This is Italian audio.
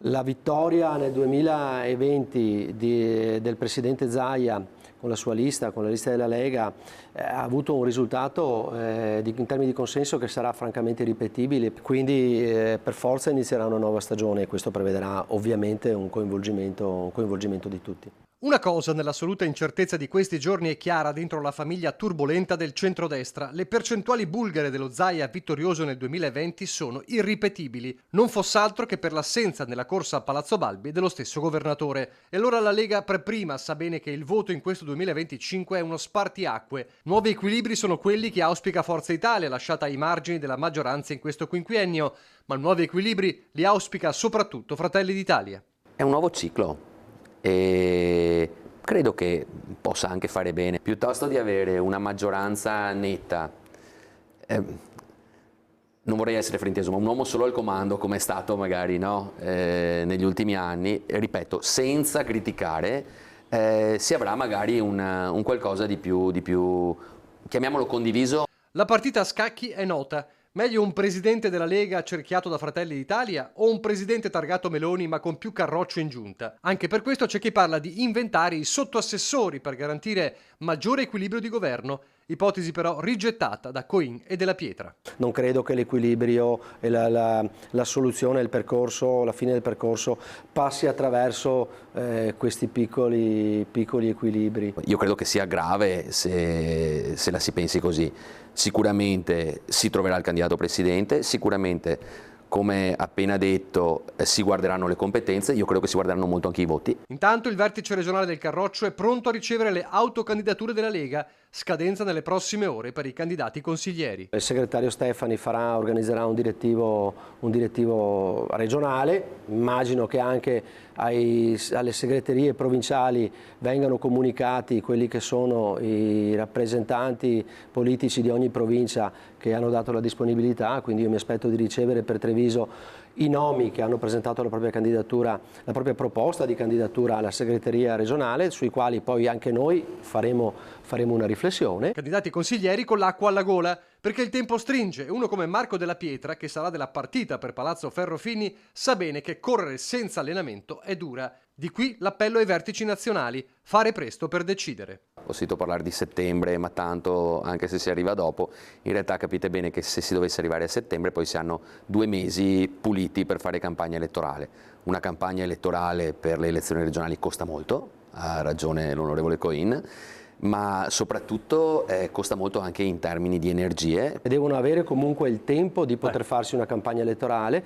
La vittoria nel 2020 del presidente Zaia con la sua lista, con la lista della Lega, ha avuto un risultato in termini di consenso che sarà francamente irripetibile, quindi per forza inizierà una nuova stagione e questo prevederà ovviamente un coinvolgimento di tutti. Una cosa nell'assoluta incertezza di questi giorni è chiara dentro la famiglia turbolenta del centrodestra. Le percentuali bulgare dello Zaia vittorioso nel 2020 sono irripetibili, non fosse altro che per l'assenza nella corsa a Palazzo Balbi dello stesso governatore. E allora la Lega per prima sa bene che il voto in questo 2025 è uno spartiacque. Nuovi equilibri sono quelli che auspica Forza Italia, lasciata ai margini della maggioranza in questo quinquennio, ma nuovi equilibri li auspica soprattutto Fratelli d'Italia. È un nuovo ciclo e credo che possa anche fare bene, piuttosto di avere una maggioranza netta. Non vorrei essere frainteso, ma un uomo solo al comando, come è stato magari negli ultimi anni, ripeto, senza criticare, si avrà magari un qualcosa di più, chiamiamolo condiviso. La partita a scacchi è nota. Meglio un presidente della Lega cerchiato da Fratelli d'Italia o un presidente targato Meloni ma con più carroccio in giunta? Anche per questo c'è chi parla di inventare i sottoassessori per garantire maggiore equilibrio di governo, ipotesi però rigettata da Coin e Della Pietra. Non credo che l'equilibrio e la soluzione, il percorso, la fine del percorso passi attraverso questi piccoli equilibri. Io credo che sia grave se la si pensi così. Sicuramente si troverà il candidato presidente, sicuramente, come appena detto, si guarderanno le competenze, io credo che si guarderanno molto anche i voti. Intanto il vertice regionale del Carroccio è pronto a ricevere le autocandidature della Lega, scadenza nelle prossime ore per i candidati consiglieri. Il segretario Stefani organizzerà un direttivo regionale, immagino che anche alle segreterie provinciali vengano comunicati quelli che sono i rappresentanti politici di ogni provincia che hanno dato la disponibilità, quindi io mi aspetto di ricevere per Treviso i nomi che hanno presentato la propria candidatura, la propria proposta di candidatura alla segreteria regionale, sui quali poi anche noi faremo una riflessione. Candidati consiglieri con l'acqua alla gola, perché il tempo stringe e uno come Marco Della Pietra, che sarà della partita per Palazzo Ferrofini, sa bene che correre senza allenamento è dura. Di qui l'appello ai vertici nazionali, fare presto per decidere. Ho sentito parlare di settembre, ma tanto anche se si arriva dopo, in realtà capite bene che se si dovesse arrivare a settembre poi si hanno 2 mesi puliti per fare campagna elettorale. Una campagna elettorale per le elezioni regionali costa molto, ha ragione l'onorevole Coin, ma soprattutto costa molto anche in termini di energie. Devono avere comunque il tempo di poter farsi una campagna elettorale,